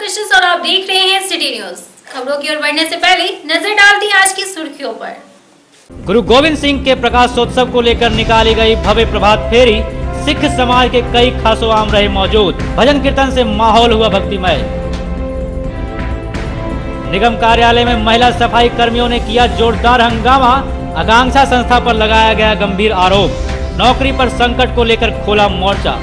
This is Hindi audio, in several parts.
मिसेस और आप देख रहे हैं सिटी न्यूज। खबरों की ओर बढ़ने से पहले नजर डालते हैं आज की सुर्खियों पर। गुरु गोविंद सिंह के प्रकाशोत्सव को लेकर निकाली गई भव्य प्रभात फेरी। सिख समाज के कई खासो आम रहे मौजूद। भजन कीर्तन से माहौल हुआ भक्तिमय। निगम कार्यालय में महिला सफाई कर्मियों ने किया जोरदार हंगामा। आकांक्षा संस्था पर लगाया गया गंभीर आरोप। नौकरी पर संकट को लेकर खोला मोर्चा।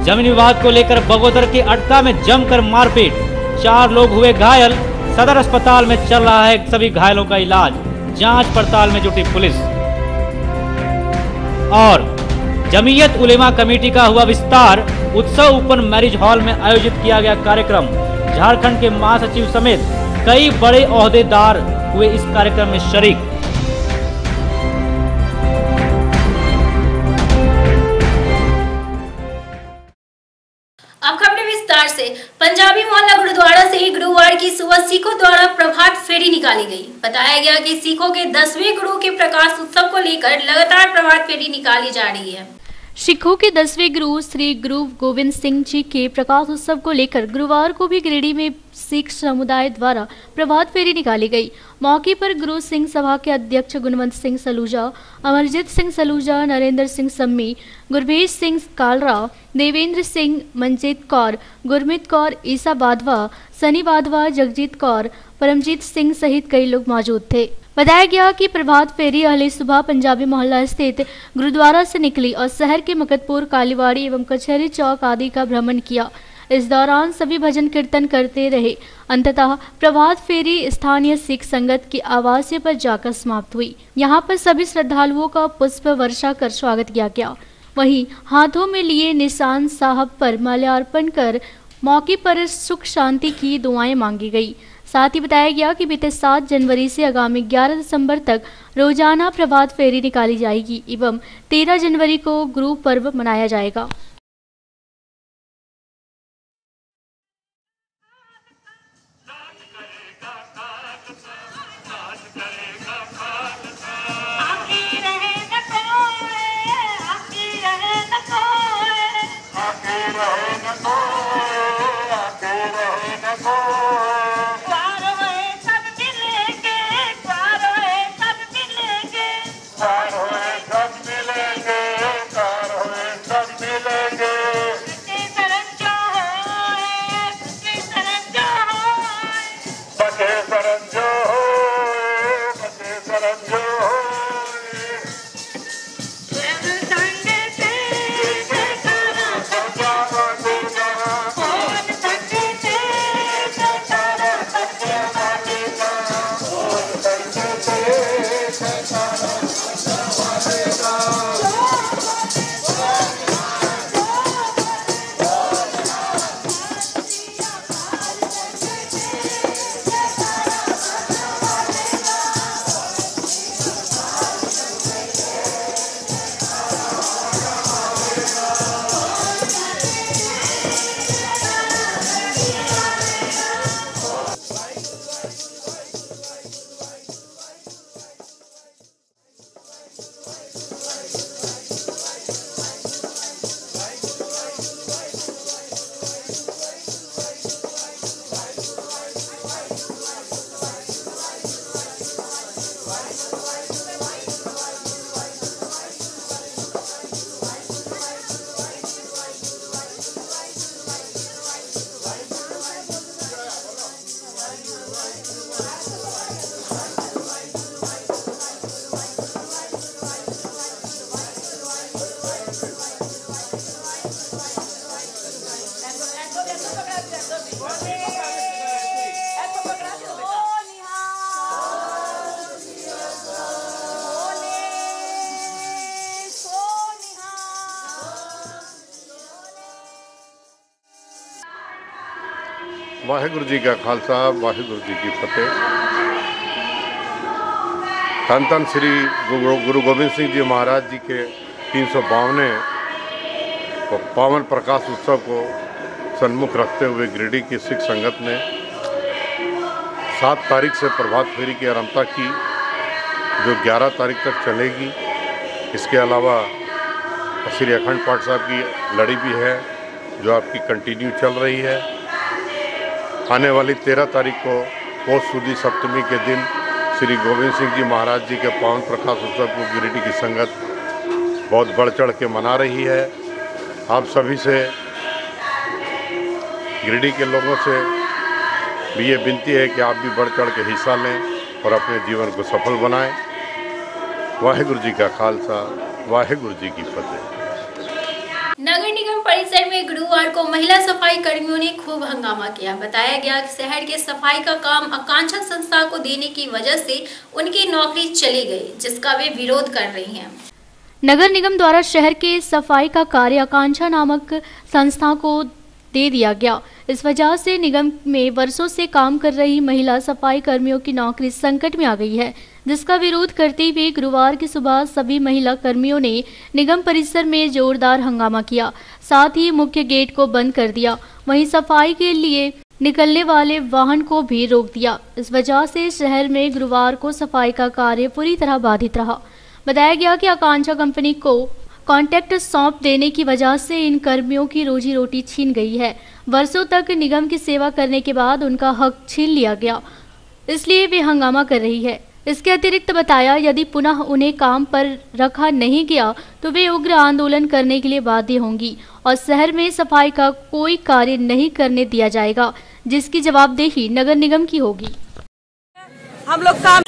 जमीन विवाद को लेकर बगोदर के अटका में जमकर मारपीट। 4 लोग हुए घायल। सदर अस्पताल में चल रहा है सभी घायलों का इलाज। जांच पड़ताल में जुटी पुलिस। और जमीयत उलेमा कमेटी का हुआ विस्तार। उत्सव ओपन मैरिज हॉल में आयोजित किया गया कार्यक्रम। झारखंड के महासचिव समेत कई बड़े ओहदेदार हुए इस कार्यक्रम में शरीक। अब खबरें विस्तार से। पंजाबी मोहल्ला गुरुद्वारा से गुरुवार की सुबह सिखों द्वारा प्रभात फेरी निकाली गई। बताया गया कि सिखों के 10वें गुरु के प्रकाश उत्सव को लेकर लगातार प्रभात फेरी निकाली जा रही है। सिखों के 10वें गुरु श्री गुरु गोविंद सिंह जी के प्रकाश उत्सव को लेकर गुरुवार को भी गिरिडीह में सिख समुदाय द्वारा प्रभात फेरी निकाली गई। मौके पर गुरु सिंह सभा के अध्यक्ष गुणवंत सिंह सलूजा, अमरजीत सिंह सलूजा, नरेंद्र सिंह सम्मी, गुरभेज सिंह कालरा, देवेंद्र सिंह, मंजीत कौर, गुरमीत कौर, ईसा बाधवा, सनी बाधवा, जगजीत कौर, परमजीत सिंह सहित कई लोग मौजूद थे। बताया गया कि प्रभात फेरी अहले सुबह पंजाबी मोहल्ला स्थित गुरुद्वारा से निकली और शहर के मकतपुर, कालीवाड़ी एवं कचहरी चौक आदि का भ्रमण किया। इस दौरान सभी भजन कीर्तन करते रहे। अंततः प्रभात फेरी स्थानीय सिख संगत की आवासीय पर जाकर समाप्त हुई। यहाँ पर सभी श्रद्धालुओं का पुष्प वर्षा कर स्वागत किया गया। वहीं हाथों में लिए निशान साहब पर माल्यार्पण कर मौके पर सुख शांति की दुआएं मांगी गई। साथ ही बताया गया कि बीते 7 जनवरी से आगामी 11 दिसंबर तक रोजाना प्रभात फेरी निकाली जाएगी एवं 13 जनवरी को गुरु पर्व मनाया जाएगा। वाहिगुरु जी का खालसा, वाहिगुरु जी की फतेह। धन धन श्री गुरु गोविंद सिंह जी महाराज जी के 352वें पावन प्रकाश उत्सव को सन्मुख रखते हुए गिरिडीह की सिख संगत ने 7 तारीख से प्रभात फेरी की आरंभता की, जो 11 तारीख तक चलेगी। इसके अलावा श्री अखंड पाठ साहब की लड़ी भी है जो आपकी कंटिन्यू चल रही है। आने वाली 13 तारीख को पौष सुदी सप्तमी के दिन श्री गोविंद सिंह जी महाराज जी के पावन प्रकाश उत्सव को गिरिडीह की संगत बहुत बढ़ चढ़ के मना रही है। आप सभी से, गिरिडीह के लोगों से भी ये विनती है कि आप भी बढ़ चढ़ के हिस्सा लें और अपने जीवन को सफल बनाएं। वाहिगुरु जी का खालसा, वाहिगुरु जी की फतेह। नगर निगम परिसर में गुरुवार को महिला सफाई कर्मियों ने खूब हंगामा किया। बताया गया कि शहर के सफाई का काम आकांक्षा संस्था को देने की वजह से उनकी नौकरी चली गई, जिसका वे विरोध कर रही हैं। नगर निगम द्वारा शहर के सफाई का कार्य आकांक्षा नामक संस्था को दे दिया गया। इस वजह से निगम में वर्षों से काम कर रही महिला सफाई कर्मियों की नौकरी संकट में आ गई है, जिसका विरोध करते हुए गुरुवार की सुबह सभी महिला कर्मियों ने निगम परिसर में जोरदार हंगामा किया। साथ ही मुख्य गेट को बंद कर दिया। वहीं सफाई के लिए निकलने वाले वाहन को भी रोक दिया। इस वजह से शहर में गुरुवार को सफाई का कार्य पूरी तरह बाधित रहा। बताया गया कि आकांक्षा कंपनी को कॉन्ट्रैक्ट सौंप देने की वजह से इन कर्मियों की रोजी रोटी छीन गई है। वर्षों तक निगम की सेवा करने के बाद उनका हक छीन लिया गया, इसलिए वे हंगामा कर रही है। इसके अतिरिक्त बताया, यदि पुनः उन्हें काम पर रखा नहीं गया तो वे उग्र आंदोलन करने के लिए बाध्य होंगी और शहर में सफाई का कोई कार्य नहीं करने दिया जाएगा, जिसकी जवाबदेही नगर निगम की होगी। हम लोग काम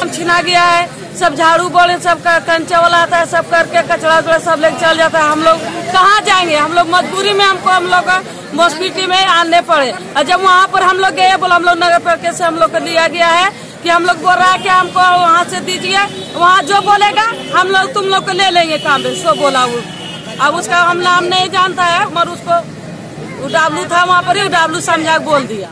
छिना गया है, सब झाड़ू बोले सब कंचा वाला आता है, सब करके कचरा उचड़ा सब लेके चल जाता है। हम लोग कहाँ जाएंगे? हम लोग मजबूरी में हम लोग हॉस्पिटल में आने पड़े। और जब वहाँ पर हम लोग गए, बोला हम लोग नगर पालिका से हम लोग को दिया गया है कि हम लोग बोल रहा है कि हमको वहाँ से दीजिए, वहाँ जो बोलेगा हम लोग तुम लोग को ले लेंगे काम में, सो बोला वो। अब उसका हम नाम नहीं जानता है, मगर उसको उडाबलू था वहाँ पर, उडाबलू समझा बोल दिया।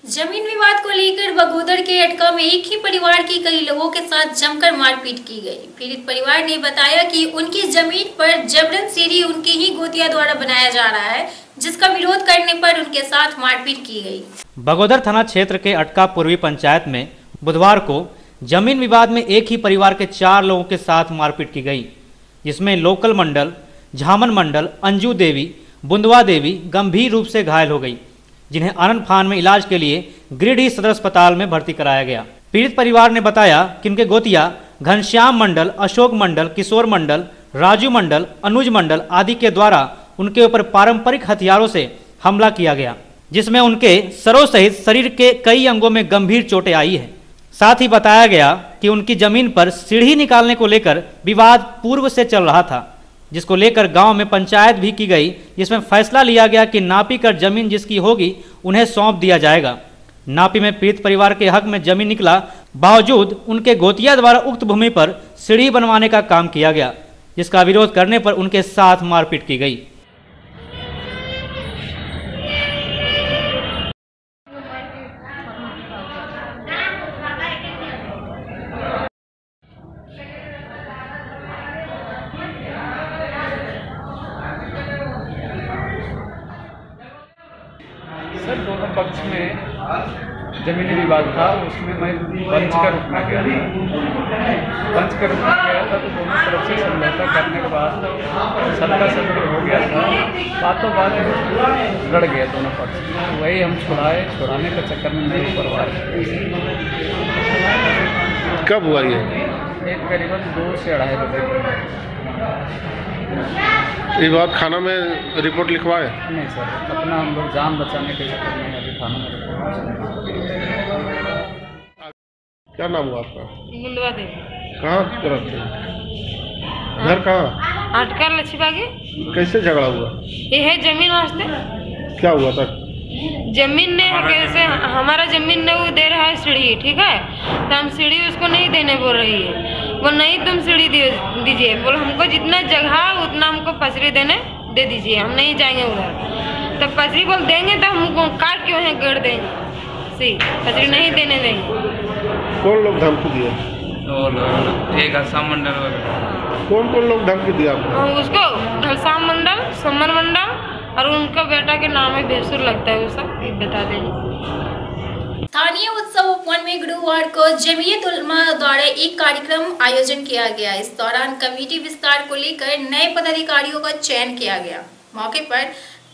जमीन विवाद को लेकर बगोदर के अटका में एक ही परिवार के कई लोगों के साथ जमकर मारपीट की गई। पीड़ित परिवार ने बताया कि उनकी जमीन पर जबरन सीढ़ी उनके ही गोतिया द्वारा बनाया जा रहा है, जिसका विरोध करने पर उनके साथ मारपीट की गई। बगोदर थाना क्षेत्र के अटका पूर्वी पंचायत में बुधवार को जमीन विवाद में एक ही परिवार के 4 लोगों के साथ मारपीट की गई, जिसमें लोकल मंडल, झामन मंडल, अंजू देवी, बुंदवा देवी गंभीर रूप से घायल हो गई, जिन्हें आनंद फान में इलाज के लिए गिरिडीह सदर अस्पताल में भर्ती कराया गया। पीड़ित परिवार ने बताया कि उनके गोतिया घनश्याम मंडल, अशोक मंडल, किशोर मंडल, राजू मंडल, अनुज मंडल आदि के द्वारा उनके ऊपर पारंपरिक हथियारों से हमला किया गया, जिसमें उनके सरों सहित शरीर के कई अंगों में गंभीर चोटें आई है। साथ ही बताया गया कि उनकी जमीन पर सीढ़ी निकालने को लेकर विवाद पूर्व से चल रहा था, जिसको लेकर गांव में पंचायत भी की गई, जिसमें फैसला लिया गया कि नापी कर जमीन जिसकी होगी उन्हें सौंप दिया जाएगा। नापी में पीड़ित परिवार के हक में जमीन निकला, बावजूद उनके गोतिया द्वारा उक्त भूमि पर सीढ़ी बनवाने का काम किया गया, जिसका विरोध करने पर उनके साथ मारपीट की गई। सर, दोनों पक्ष में जमीनी विवाद था, उसमें मैं पंच का रूप में गया था। पंच का रूप में गया था तो दोनों तरफ से समझौता करने के बाद सबका सब हो गया था। बातों बात लड़ गया दोनों पक्ष, वही हम छुड़ाने के चक्कर में मेरे परिवार। कब हुआ ये? एक करीबन 2 से 2.5 बजे। ये बात थाना में रिपोर्ट लिखवाए? नहीं सर, अपना हम लोग जान बचाने के चक्कर में अभी थाना में रिपोर्ट। क्या नाम हुआ आपका? बुंदवा देवी। कहाँ तरफ थे? घर कहाँ? अटका लक्ष्मीबागी। कैसे झगड़ा हुआ? ये है जमीन वास्ते। क्या हुआ था? जमीन ने कैसे हमारा जमीन ने वो दे रहा है सीढ़ी, ठीक है, तो हम सीढ़ी उसको नहीं देने बोल रही है। बोल नहीं तुम सीढ़ी दीजिए, बोल हमको जितना जगह उतना हमको पसरी देने दे दीजिए, हम नहीं जाएंगे उधर। तो पसरी बोल देंगे तो हमको काट के वहीं गड़ देंगे, सी पसरी नहीं देने देंगे। कौन लोग धमकी दिए? एक घनश्याम मंडल। कौन कौन लोग धमकी दिया आपको? उसको घनश्याम मंडल, समर मंडल और उनका बेटा के नाम है भेसुर लगता है, वो सब बता देंगे। स्थानीय उत्सव उपवन में गुरुवार को जमीयत उलमा द्वारा एक कार्यक्रम आयोजन किया गया। इस दौरान कमेटी विस्तार को लेकर नए पदाधिकारियों का चयन किया गया। मौके पर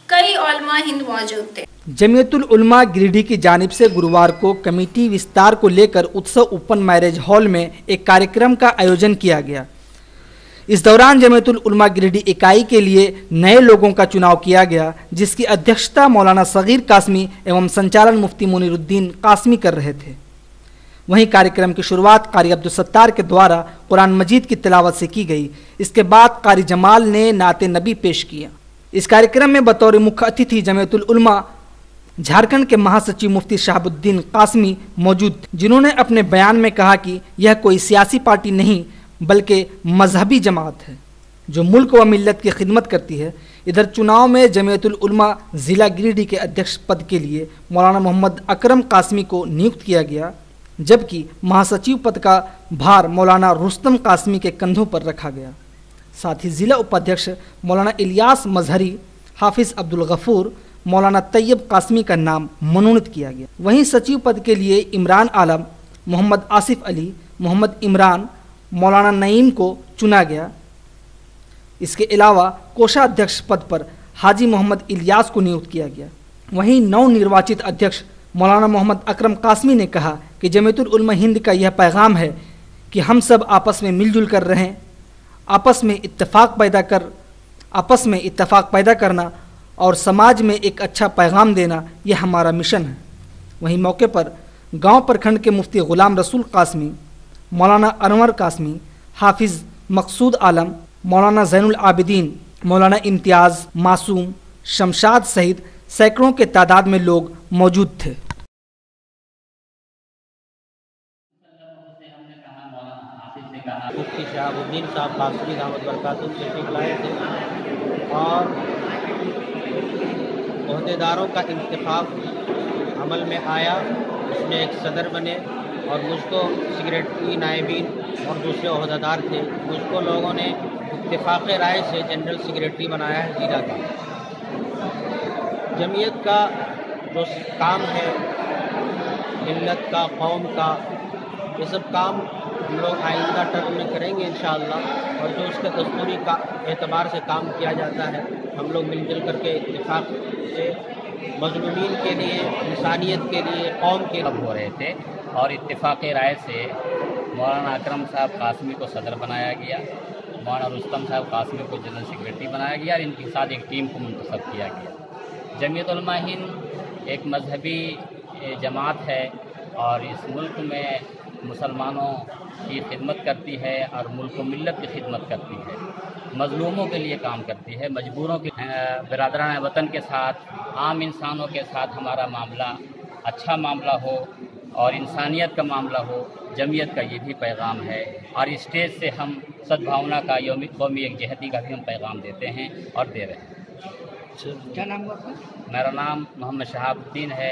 कई उलमा हिंद मौजूद थे। जमीयतुल उलमा गिरिडीह की जानिब से गुरुवार को कमेटी विस्तार को लेकर उत्सव ओपन मैरिज हॉल में एक कार्यक्रम का आयोजन किया गया। इस दौरान जमीयतुल उलमा गिरिडीह इकाई के लिए नए लोगों का चुनाव किया गया, जिसकी अध्यक्षता मौलाना सगीर कासमी एवं संचालन मुफ्ती मुनीरुद्दीन कासमी कर रहे थे। वहीं कार्यक्रम की शुरुआत कारी अब्दुल सत्तार के द्वारा कुरान मजीद की तिलावत से की गई। इसके बाद कारी जमाल ने नाते नबी पेश किया। इस कार्यक्रम में बतौर मुख्य अतिथि जमीयतुल उलमा झारखंड के महासचिव मुफ्ती शहाबुद्दीन कासमी मौजूद थे, जिन्होंने अपने बयान में कहा कि यह कोई सियासी पार्टी नहीं बल्कि मजहबी जमात है जो मुल्क व मिल्लत की खिदमत करती है। इधर चुनाव में जमीयतुल उलमा ज़िला गिरिडीह के अध्यक्ष पद के लिए मौलाना मोहम्मद अकरम कासमी को नियुक्त किया गया, जबकि महासचिव पद का भार मौलाना रुस्तम कासमी के कंधों पर रखा गया। साथ ही ज़िला उपाध्यक्ष मौलाना इलियास मजहरी, हाफिज़ अब्दुल गफूर, मौलाना तैयब कासमी का नाम मनोनीत किया गया। वहीं सचिव पद के लिए इमरान आलम, मोहम्मद आसिफ अली, मोहम्मद इमरान, मौलाना नईम को चुना गया। इसके अलावा कोषाध्यक्ष पद पर हाजी मोहम्मद इलियास को नियुक्त किया गया। वहीं नवनिर्वाचित अध्यक्ष मौलाना मोहम्मद अकरम कासमी ने कहा कि जमीयतुल उलमा हिंद का यह पैगाम है कि हम सब आपस में मिलजुल कर रहें, आपस में इत्तेफाक पैदा करना और समाज में एक अच्छा पैगाम देना, यह हमारा मिशन है। वहीं मौके पर गांव प्रखंड के मुफ्ती गुलाम रसूल कासमी, मौलाना अनवर कासमी, हाफिज़ मकसूद आलम, मौलाना जैनुल आबिदीन, मौलाना इम्तियाज़, मासूम, शमशाद सहित सैकड़ों के तादाद में लोग मौजूद थे। मुफ्ती शहाबुद्दीन साहब कासमी दामद बरकातुहू से बुलाए थे और ओहदेदारों का इंतखाब अमल में आया। उसमें एक सदर बने और मुझको सेक्रेटरी, नायबीन और दूसरे ओहदेदार थे। मुझको लोगों ने इत्तेफाक राय से जनरल सेक्रेटरी बनाया है ज़िला का। जमीयत का जो काम है, मिल्लत का, कौम का, ये सब काम हम लोग आइंदा टर्म में करेंगे इंशाअल्लाह। और जो उसके दस्तूरी का एतबार से काम किया जाता है, हम लोग मिलजुल करके इत्तेफाक से मज़लूमीन के लिए, इंसानियत के लिए, कौम के लिए हो रहे थे। और इत्तेफाक राय से मौलाना अकरम साहब कासमी को सदर बनाया गया, मौलाना रुस्तम साहब कासमी को जनरल सेक्रेटरी बनाया गया और इनके साथ एक टीम को मुंतखब किया गया। जमीयत उलमा हिंद एक मजहबी जमात है और इस मुल्क में मुसलमानों की खिदमत करती है और मुल्क व मिल्लत की खिदमत करती है, मजलूमों के लिए काम करती है, मजबूरों के बिरादरान वतन के साथ, आम इंसानों के साथ हमारा मामला अच्छा मामला हो और इंसानियत का मामला हो। जमीयत का ये भी पैगाम है और इस स्टेज से हम सद्भावना का, कौमी एकजहती का भी हम पैगाम देते हैं और दे रहे हैं। क्या नाम हुआ आपका? मेरा नाम मोहम्मद शहाबुद्दीन है।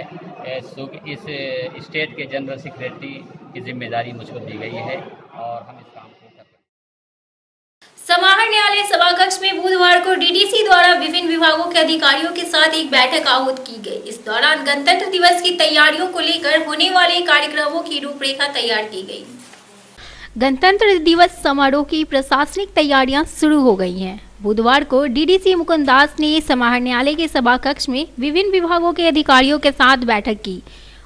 इस स्टेट के जनरल सेक्रेटरी की जिम्मेदारी मुझको दी गई है और हम इस काम को कर रहे हैं। समाहर न्यायालय सभाकक्ष में बुधवार को डीडीसी द्वारा विभिन्न विभागों के अधिकारियों के साथ एक बैठक आहूत की गई। इस दौरान गणतंत्र दिवस की तैयारियों को लेकर होने वाले कार्यक्रमों की रूपरेखा तैयार की गई। गणतंत्र दिवस समारोह की प्रशासनिक तैयारियां शुरू हो गई हैं। बुधवार को डीडीसी मुकुंद दास ने समाहर न्यायालय के सभा कक्ष में विभिन्न विभागों के अधिकारियों के साथ बैठक की।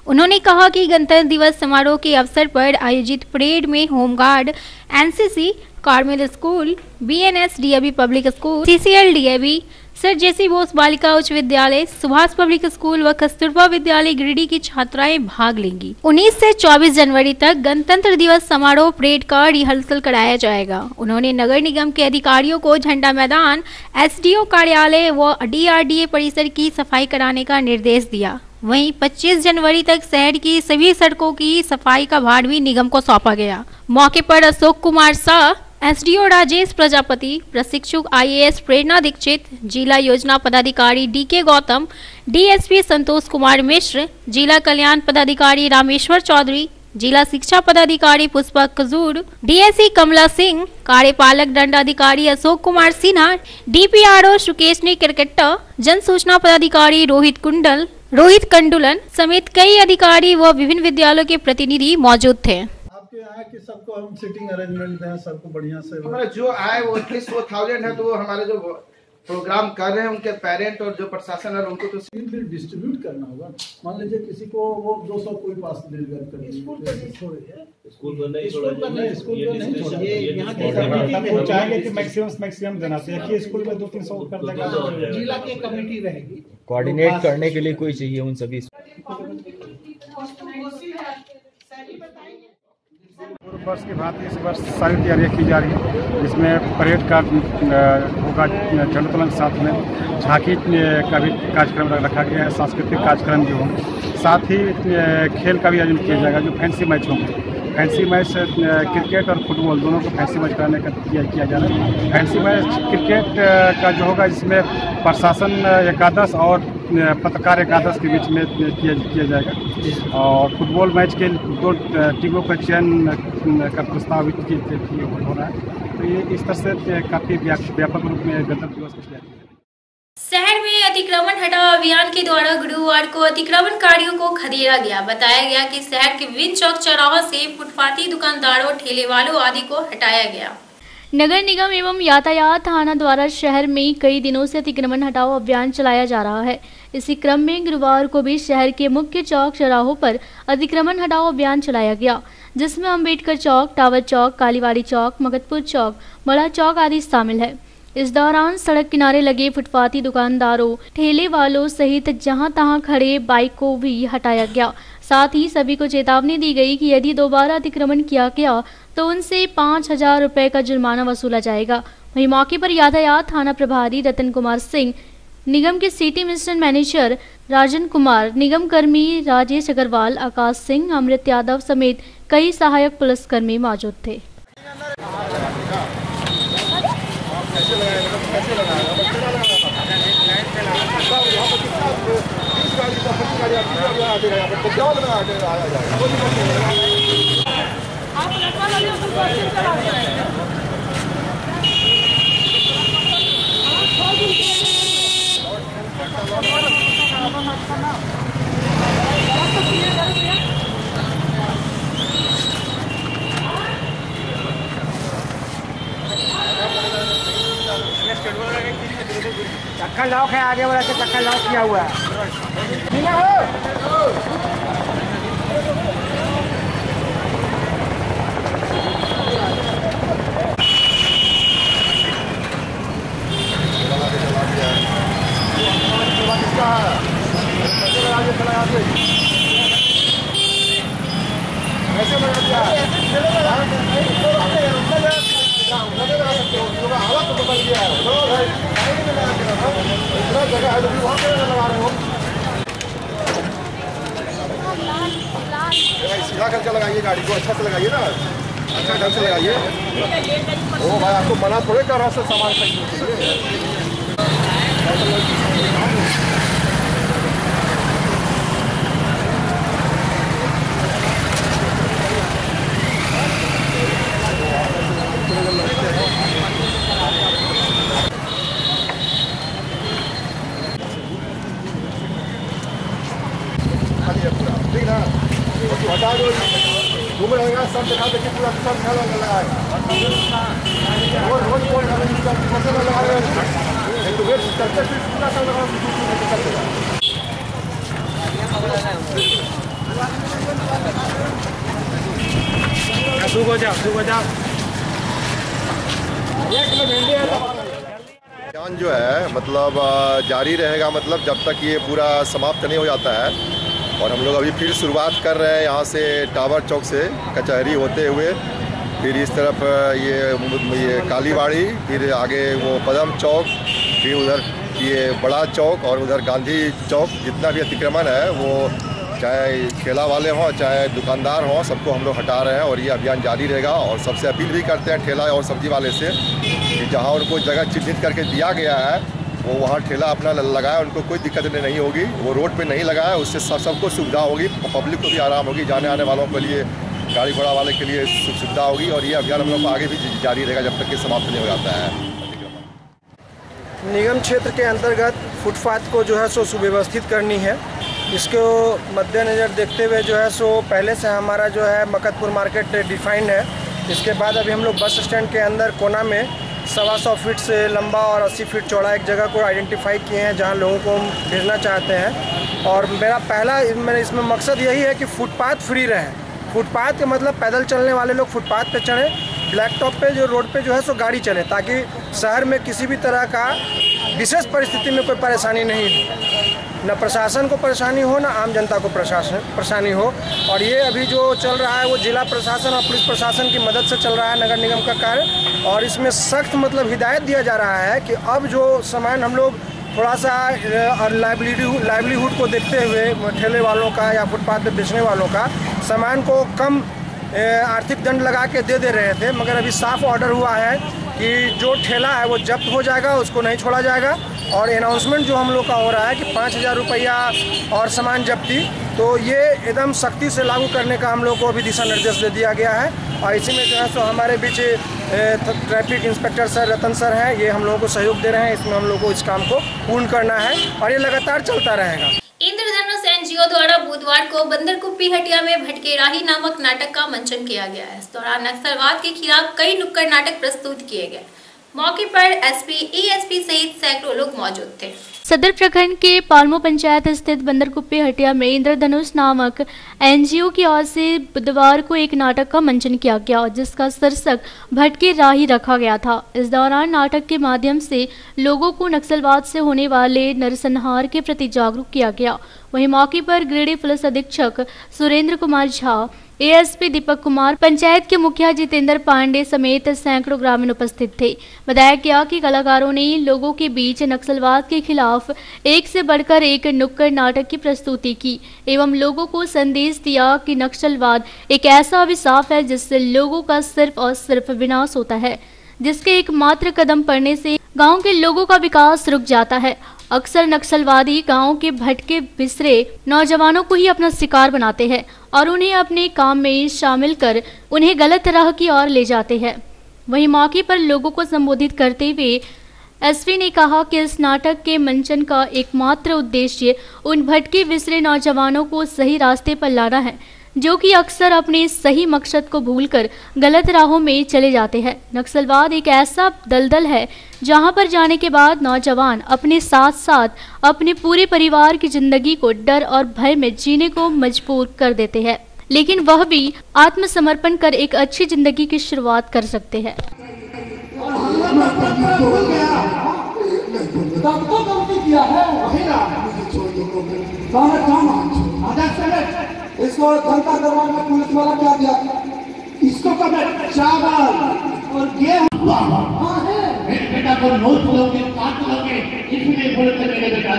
उन्होंने कहा कि गणतंत्र दिवस समारोह के अवसर पर आयोजित परेड में home guard, NCC, Carmel school, BNS DAV public school, CCL DAV, Sir JC Bose बालिका उच्च विद्यालय, सुभाष पब्लिक स्कूल व कस्तूरबा विद्यालय गिरिडीह की छात्राएं भाग लेंगी। 19 से 24 जनवरी तक गणतंत्र दिवस समारोह परेड का रिहर्सल कराया जाएगा। उन्होंने नगर निगम के अधिकारियों को झंडा मैदान, एसडीओ कार्यालय व डीआरडीए परिसर की सफाई कराने का निर्देश दिया। वहीं 25 जनवरी तक शहर की सभी सड़कों की सफाई का भार भी निगम को सौंपा गया। मौके पर अशोक कुमार शाह, एसडीओ राजेश प्रजापति, प्रशिक्षु आईएएस प्रेरणा दीक्षित, जिला योजना पदाधिकारी डीके गौतम, डीएसपी संतोष कुमार मिश्र, जिला कल्याण पदाधिकारी रामेश्वर चौधरी, जिला शिक्षा पदाधिकारी पुष्पा खजूर, डीएससी कमला सिंह, कार्यपालक दंडाधिकारी अशोक कुमार सिन्हा, डीपीआरओ सुकेशनी क्रिकेटर, जन सूचना पदाधिकारी रोहित कुंडल, रोहित कंडुलन समेत कई अधिकारी व विभिन्न विद्यालयों के प्रतिनिधि मौजूद थे। आपके यहाँ की सबको हम सीटिंग अरेंजमेंट दें, सबको बढ़िया से हमारा जो आए वो एटलीस्ट वो 1000 है, तो वो हमारे जो प्रोग्राम कर रहे हैं उनके पेरेंट और जो प्रशासन है उनको तो फिर डिस्ट्रीब्यूट करना होगा। मान लीजिए किसी को वो 200 कोई पास डिलीवर कर स्कूल चाहेंगे कि मैक्सिमम देना चाहिए, स्कूल में 200-300 कर देगा। जिला की कमेटी रहेगी कोऑर्डिनेट करने के लिए कोई चाहिए उन सभी। पूर्व वर्ष की भांति इस वर्ष सारी तैयारियां की जा रही है, जिसमें परेड का होगा, झंडोत्तोलन के साथ में झांकी का भी कार्यक्रम रखा गया है, सांस्कृतिक कार्यक्रम भी होंगे, साथ ही खेल का भी आयोजन किया जाएगा। जो फैंसी मैच होंगे, फैंसी मैच क्रिकेट और फुटबॉल दोनों को फैंसी मैच कराने का किया जा रहा है। फैंसी मैच क्रिकेट का जो होगा, जिसमें प्रशासन एकादश और पत्रकार एकादश के बीच में किया जाएगा, और फुटबॉल मैच के 2 टीमों का चयन का प्रस्तावित हो रहा है। तो ये इस तरह से काफ़ी व्यापक रूप में गणतंत्र दिवस की तैयारी है। शहर में अतिक्रमण हटाओ अभियान के द्वारा गुरुवार को अतिक्रमणकारियों को खदेड़ा गया। बताया गया कि शहर के विभिन्न चौक चौराहों से फुटपाती दुकानदारों, ठेले वालों आदि को हटाया गया। नगर निगम एवं यातायात थाना द्वारा शहर में कई दिनों से अतिक्रमण हटाओ अभियान चलाया जा रहा है। इसी क्रम में गुरुवार को भी शहर के मुख्य चौक चौराहों पर अतिक्रमण हटाओ अभियान चलाया गया, जिसमें अम्बेडकर चौक, टावर चौक, कालीवाड़ी चौक, मगतपुर चौक, बड़ा चौक आदि शामिल है। इस दौरान सड़क किनारे लगे फुटपाती दुकानदारों, ठेले वालों सहित जहां तहां खड़े बाइक को भी हटाया गया। साथ ही सभी को चेतावनी दी गई कि यदि दोबारा अतिक्रमण किया गया तो उनसे 5000 रुपए का जुर्माना वसूला जाएगा। वहीं मौके पर यातायात थाना प्रभारी रतन कुमार सिंह, निगम के city mission manager Rajan Kumar, निगम कर्मी राजेश अग्रवाल, आकाश सिंह, अमृत यादव समेत कई सहायक पुलिसकर्मी मौजूद थे। चक्का लॉक है, आगे वाला से चक्का लॉक किया हुआ है। सीधा करके लगाइए, गाड़ी को अच्छा से लगाइए ना, अच्छा ढंग से लगाइए। ओ भाई, आपको मना थोड़े कर रहा है सामान खरीदने के लिए। हटा दो, घूम रहेगा सब दिखा देखे पूरा सब घर लगा है। रोज लगा रहे हैं तो वेट करते पूरा सब लगा अभियान जो है मतलब जारी रहेगा, मतलब जब तक ये पूरा समाप्त नहीं हो जाता है। और हम लोग अभी फिर शुरुआत कर रहे हैं यहाँ से टावर चौक से कचहरी होते हुए, फिर इस तरफ ये कालीवाड़ी, फिर आगे वो पदम चौक, फिर उधर ये बड़ा चौक और उधर गांधी चौक। जितना भी अतिक्रमण है वो चाहे ठेला वाले हों चाहे दुकानदार हों, सबको हम लोग हटा रहे हैं और ये अभियान जारी रहेगा। और सबसे अपील भी करते हैं ठेला और सब्जी वाले से कि जहाँ उनको जगह चिन्हित करके दिया गया है वो वहाँ ठेला अपना लगाया, उनको कोई दिक्कत नहीं होगी। वो रोड पे नहीं लगाया, उससे सबको सुविधा होगी, पब्लिक को भी आराम होगी, जाने आने वालों के लिए, गाड़ी घोड़ा वाले के लिए सुविधा होगी। और ये अभियान हम लोग को आगे भी जारी रहेगा जब तक कि समाप्त नहीं हो जाता है। निगम क्षेत्र के अंतर्गत फुटपाथ को जो है सो सुव्यवस्थित करनी है, इसको मद्देनज़र देखते हुए जो है सो पहले से हमारा जो है मकतपुर मार्केट डिफाइंड है। इसके बाद अभी हम लोग बस स्टैंड के अंदर कोना में 125 फीट से लंबा और 80 फीट चौड़ा एक जगह को आइडेंटिफाई किए हैं जहां लोगों को हम भेजना चाहते हैं। और मेरा इसमें मकसद यही है कि फुटपाथ फ्री रहे। फुटपाथ के मतलब पैदल चलने वाले लोग फुटपाथ पे चढ़ें, ब्लैक टॉप पे जो रोड पे जो है सो गाड़ी चले, ताकि शहर में किसी भी तरह का विशेष परिस्थिति में कोई परेशानी नहीं हो, न प्रशासन को परेशानी हो, न आम जनता को परेशानी हो। और ये अभी जो चल रहा है वो जिला प्रशासन और पुलिस प्रशासन की मदद से चल रहा है, नगर निगम का कार्य। और इसमें सख्त मतलब हिदायत दिया जा रहा है कि अब जो सामान हम लोग थोड़ा सा लाइवलीहुड को देखते हुए ठेले वालों का या फुटपाथ पे बेचने वालों का सामान को कम आर्थिक दंड लगा के दे रहे थे, मगर अभी साफ ऑर्डर हुआ है कि जो ठेला है वो जब्त हो जाएगा, उसको नहीं छोड़ा जाएगा। और अनाउंसमेंट जो हम लोग का हो रहा है कि 5000 रुपया और सामान जब्ती, तो ये एकदम सख्ती से लागू करने का हम लोग को अभी दिशा निर्देश दे दिया गया है। और इसी में जो है सो हमारे बीच ट्रैफिक इंस्पेक्टर सर रतन सर हैं, ये हम लोगों को सहयोग दे रहे हैं। इसमें हम लोग को इस काम को पूर्ण करना है और ये लगातार चलता रहेगा। इंद्रधनुष एनजीओ द्वारा बुधवार को बंदरकुप्पी हटिया में भटके राही नामक नाटक का मंचन किया गया। इस दौरान नक्सलवाद के खिलाफ कई नुक्कड़ नाटक प्रस्तुत किए गए। मौके पर एसपी, एएसपी सहित सैकड़ों लोग मौजूद थे। सदर प्रखंड के पालमो पंचायत स्थित बंदरकुप्पी हटिया में इंद्रधनुष नामक एनजीओ की ओर से बुधवार को एक नाटक का मंचन किया गया, जिसका शीर्षक भटके राही रखा गया था। इस दौरान नाटक के माध्यम से लोगों को नक्सलवाद से होने वाले नरसंहार के प्रति जागरूक किया गया। वहीं मौके पर गिरिडीह पुलिस अधीक्षक सुरेंद्र कुमार झा, एएसपी दीपक कुमार, पंचायत के मुखिया जितेंद्र पांडे समेत सैकड़ों ग्रामीण उपस्थित थे। बताया गया कि कलाकारों ने लोगों के बीच नक्सलवाद के खिलाफ एक से बढ़कर एक नुक्कड़ नाटक की प्रस्तुति की एवं लोगों को संदेश दिया कि नक्सलवाद एक ऐसा अभिशाप है जिससे लोगों का सिर्फ और सिर्फ विनाश होता है, जिसके एकमात्र कदम पड़ने से गांव के लोगों का विकास रुक जाता है। अक्सर नक्सलवादी गांव के भटके बिसरे नौजवानों को ही अपना शिकार बनाते हैं और उन्हें अपने काम में शामिल कर उन्हें गलत राह की ओर ले जाते हैं। वहीं मौके पर लोगों को संबोधित करते हुए एसपी ने कहा कि इस नाटक के मंचन का एकमात्र उद्देश्य उन भटके बिसरे नौजवानों को सही रास्ते पर लाना है, जो कि अक्सर अपने सही मकसद को भूलकर गलत राहों में चले जाते हैं। नक्सलवाद एक ऐसा दलदल है जहां पर जाने के बाद नौजवान अपने साथ साथ अपने पूरे परिवार की जिंदगी को डर और भय में जीने को मजबूर कर देते हैं, लेकिन वह भी आत्मसमर्पण कर एक अच्छी जिंदगी की शुरुआत कर सकते हैं। इसको जनता दरबार में पुलिस वाला क्या दिया? इसको कभी चावल और गेहूं मेरे बेटा को नोट लोगे, काट लोगे, इसलिए बोलते मेरे बेटा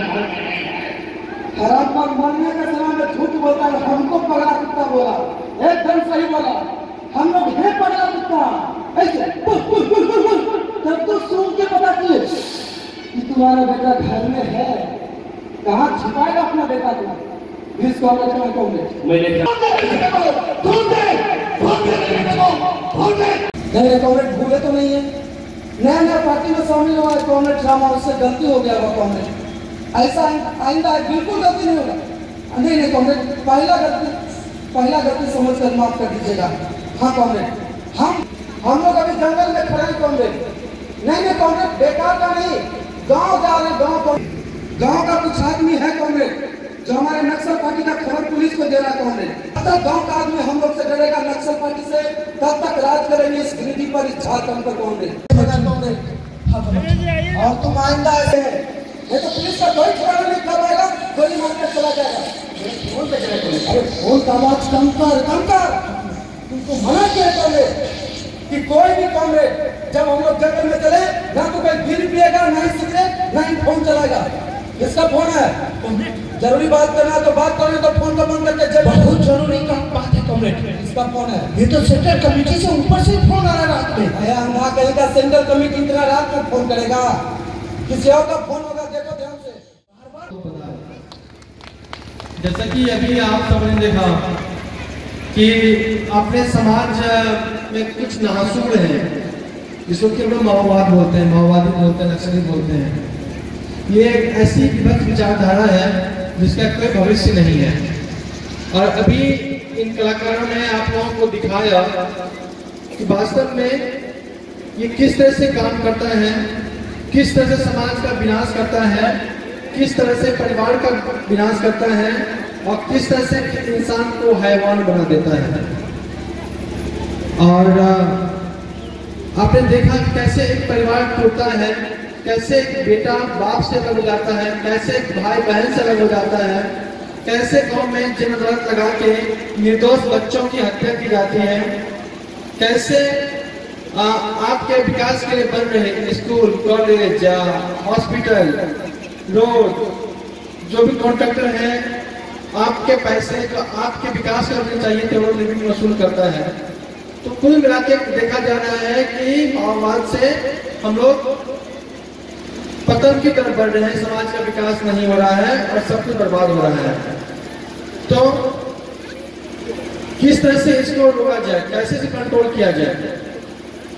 हराम मरने के समय में झूठ बोलता है। हमको पगला कुत्ता बोला, एकदम सही बोला। हम लोग है पगला कुत्ता ऐसे जब तो सुन के पता किए कि तुम्हारा बेटा घर में है, कहाँ छिपाएगा अपना बेटा को? इसको कांग्रेस भूले तो नहीं है, नया नया पार्टी में शामिल हुआ है कांग्रेस ड्रामा, उससे गलती हो गया। वो कांग्रेस ऐसा आइंदा बिल्कुल गलती नहीं होगा। नहीं कांग्रेस पहला गलती समझ कर माफ कर दीजिएगा। हाँ कांग्रेस हम लोग अभी जंगल में खड़े हैं। कांग्रेस नहीं कांग्रेस बेकार का नहीं, गाँव जा रहे गाँव का कुछ आदमी है कांग्रेस जो हमारे नक्सल पार्टी का खबर पुलिस को दे रहा है। कांग्रेस गाँव का आदमी हम लोग से डरेगा नक्सल पार्टी से, तब तक राज करेंगे इस गिरिडीह पर, इस झारखंड पर कांग्रेस। और तुम आइंदा ऐसे है, ये तो पुलिस का कोई ठिकाना नहीं कर पाएगा, गोली मार कर चला जाएगा। अरे फोन का आवाज कम कर। तुमको मना किया कांग्रेस कि कोई भी कांग्रेस जब हम लोग जंगल में चले ना तो कोई बीड़ी पिएगा, ना ही सिगरेट, ना ही फोन चलाएगा। इसका फोन है, जरूरी बात करना तो बात करना, तो फोन का बंद करके जब बहुत जरूरी का बात है कॉमरेड, इसका फोन है। ये तो सेंट्रल कमेटी से ऊपर से फोन आ रहा है रात में। अरे अंधा कहीं का सेंट्रल कमेटी इतना रात में फोन करेगा? किसी और का फोन होगा, देखो ध्यान से। जैसा कि अभी आप सबने देखा कि अपने समाज में कुछ नासूर है, जिसको कि हम लोग माओवाद बोलते हैं, माओवादी बोलते हैं, नक्सली बोलते हैं। ये एक ऐसी विभक्त विचारधारा है जिसका कोई भविष्य नहीं है। और अभी इन कलाकारों ने आप लोगों को दिखाया कि वास्तव में ये किस तरह से काम करता है, किस तरह से समाज का विनाश करता है, किस तरह से परिवार का विनाश करता है और किस तरह से इंसान को हैवान बना देता है। और आपने देखा कि कैसे एक परिवार टूटता है, कैसे एक बेटा बाप से अलग हो जाता है, कैसे एक भाई बहन से अलग हो जाता है, कैसे गांव में जन्मदिन लगा के निर्दोष बच्चों की हत्या की जाती है, कैसे आपके विकास के लिए बन रहे स्कूल, कॉलेज, हॉस्पिटल, रोड, जो भी कॉन्ट्रैक्टर है आपके पैसे जो आपके विकास करने चाहिए थे वो लिमिट वसूल करता है। तो कुल मिला के देखा जा रहा है कि माओवाद से हम लोग पतन की तरफ बढ़ रहे हैं, समाज का विकास नहीं हो रहा है और सब कुछ बर्बाद हो रहा है। तो किस तरह से इसको रोका जाए, कैसे से कंट्रोल किया जाए।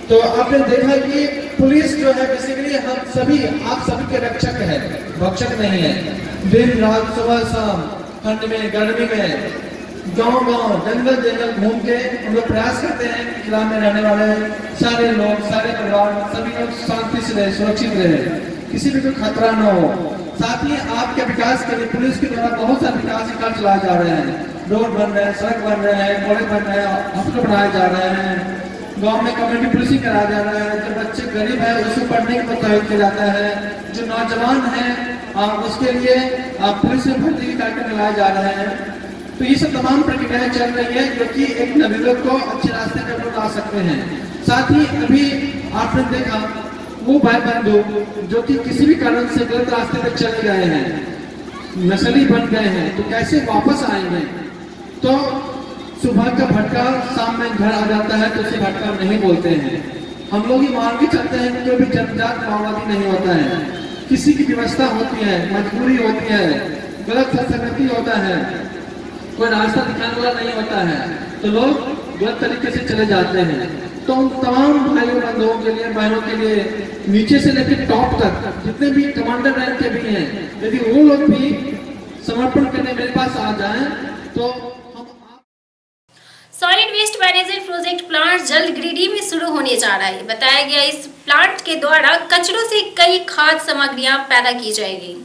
तो आपने देखा कि पुलिस जो है बेसिकली हम सभी, आप सभी के रक्षक है, भक्षक नहीं है। दिन रात सुबह शाम, ठंड में गर्मी में, गांव-गांव, जंगल घूम के हम लोग प्रयास करते हैं कि जिला में रहने वाले सारे लोग, सारे परिवार, सभी लोग शांति से रहे, सुरक्षित रहे, किसी भी कोई खतरा न हो। साथ ही आपके विकास के लिए पुलिस के द्वारा बहुत सारे विकास के कार्य चलाए जा रहे हैं, रोड बन रहे हैं, सड़क बन रहे हैं, कॉलेज बन रहे हैं, हॉस्पिटल बनाए जा रहे हैं, गांव में कम्युनिटी पुलिसिंग कराया जा रहा है। जो बच्चे गरीब है उसको पढ़ने को प्रोत्साहित किया जाता है, जो नौजवान है उसके लिए पुलिस में भर्ती के कार्यक्रम चलाए जा रहे हैं। तो ये सब तमाम प्रक्रियाएं चल रही है जो कि एक नवयुवक को अच्छे रास्ते पर ला सकते हैं। साथ ही अभी आपने देखा वो भाई बंधु जो कि किसी भी कारण से गलत रास्ते पर चले गए हैं, नस्ली बन गए हैं, तो कैसे वापस आएंगे। तो सुबह का भटका शाम में घर आ जाता है तो उसे भटका नहीं बोलते हैं। हम लोग ये मान के चलते हैं कि कोई भी जनजात माओवादी नहीं होता है, किसी की व्यवस्था होती है, मजबूरी होती है, गलत संगति होता है, कोई रास्ता दिखाने वाला नहीं होता है, तो लोग गलत तरीके से चले जाते हैं। तो उन तमाम भाइयों बंधुओं के लिए, बहनों के लिए, नीचे से लेकर टॉप तक जितने भी कमांडर रैंक के भी हैं, यदि वो लोग भी समर्पण करने मेरे पास आ जाएं तो solid waste management project plant जल्द गिरिडीह में शुरू होने जा रहा है। बताया गया इस प्लांट के द्वारा कचरों से कई खाद्य सामग्रियां पैदा की जाएगी।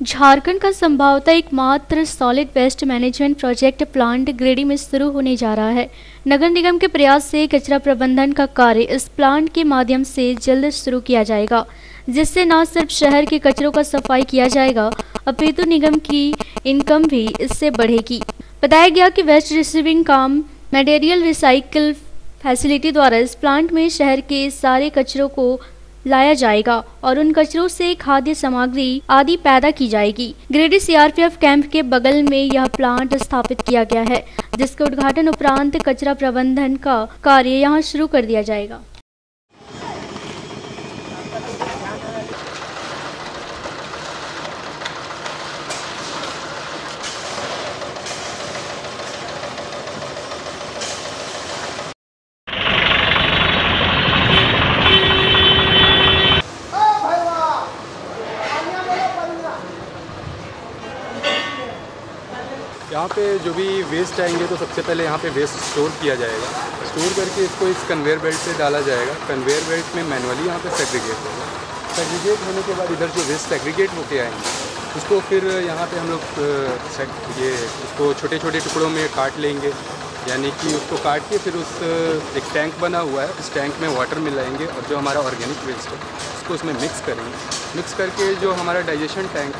झारखंड का संभवतः एकमात्र solid waste management project plant Giridih में शुरू होने जा रहा है। नगर निगम के प्रयास से कचरा प्रबंधन का कार्य इस प्लांट के माध्यम से जल्द शुरू किया जाएगा, जिससे न सिर्फ शहर के कचरों का सफाई किया जाएगा अपितु निगम की इनकम भी इससे बढ़ेगी। बताया गया कि वेस्ट रिसीविंग काम मटेरियल रिसाइकल फैसिलिटी द्वारा इस प्लांट में शहर के सारे कचरों को लाया जाएगा और उन कचरों से खाद्य सामग्री आदि पैदा की जाएगी। गिरिडीह सीआरपीएफ कैंप के बगल में यह प्लांट स्थापित किया गया है, जिसके उद्घाटन उपरांत कचरा प्रबंधन का कार्य यहां शुरू कर दिया जाएगा। यहाँ पे जो भी वेस्ट आएंगे तो सबसे पहले यहाँ पे वेस्ट स्टोर किया जाएगा। स्टोर करके इसको इस कन्वेयर बेल्ट से डाला जाएगा। कन्वेयर बेल्ट में मैनुअली यहाँ पे सेग्रीगेट होगा। सेग्रीगेट होने के बाद इधर जो वेस्ट सेग्रीगेट होके आएंगे उसको फिर यहाँ पे हम लोग ये उसको छोटे छोटे टुकड़ों में काट लेंगे, यानी कि उसको काट के फिर उस एक टैंक बना हुआ है, उस टैंक में वाटर मिलाएंगे और जो हमारा ऑर्गेनिक वेस्ट है उसको उसमें मिक्स करेंगे। मिक्स करके जो हमारा डाइजेशन टैंक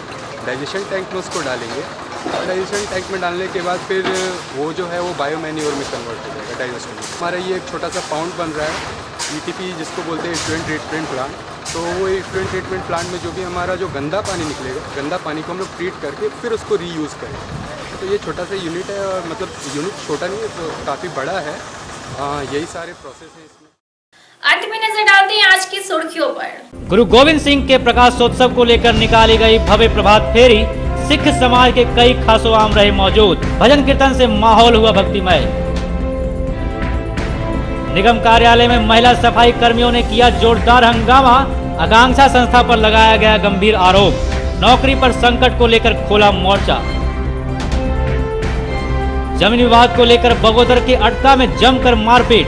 में उसको डालेंगे। डाइजेशन टैंक में डालने के बाद फिर वो जो है वो बायो मैन्योर में कन्वर्ट हो जाएगा डाइजेशन में। हमारा ये एक छोटा सा पाउंड बन रहा है ईटीपी, जिसको बोलते हैं इफ्लुएंट ट्रीटमेंट प्लांट। तो वो इफ्लुएंट ट्रीटमेंट प्लांट में जो भी हमारा जो गंदा पानी निकलेगा, गंदा पानी को हम लोग ट्रीट करके फिर उसको रीयूज़ करेंगे। तो ये छोटा सा यूनिट है, और मतलब यूनिट छोटा नहीं है तो काफ़ी बड़ा है। यही सारे प्रोसेस है इसमें। अंत में नजर डालते हैं आज की सुर्खियों पर। गुरु गोविंद सिंह के प्रकाशोत्सव को लेकर निकाली गई भव्य प्रभात फेरी, सिख समाज के कई खासो आम रहे मौजूद। भजन कीर्तन से माहौल हुआ भक्तिमय। निगम कार्यालय में महिला सफाई कर्मियों ने किया जोरदार हंगामा, आकांक्षा संस्था पर लगाया गया गंभीर आरोप। नौकरी पर संकट को लेकर खोला मोर्चा। जमीन विवाद को लेकर बगोदर के अटका में जमकर मारपीट,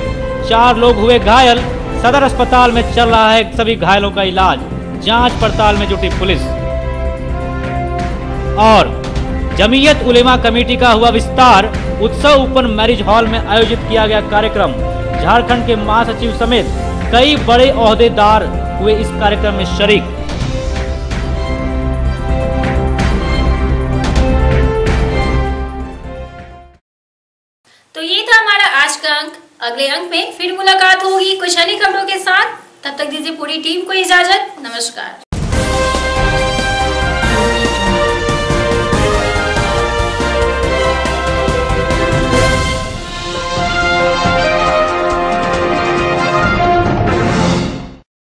4 लोग हुए घायल। सदर अस्पताल में चल रहा है सभी घायलों का इलाज, जांच पड़ताल में जुटी पुलिस। और जमीयत उलेमा कमेटी का हुआ विस्तार, उत्सव ओपन मैरिज हॉल में आयोजित किया गया कार्यक्रम। झारखंड के महासचिव समेत कई बड़े ओहदेदार हुए इस कार्यक्रम में शरीक। तो ये था हमारा आज का अंक। अगले अंक में फिर मुलाकात होगी कुछ अन्य खबरों के साथ। तब तक दीजिए पूरी टीम को इजाजत। नमस्कार।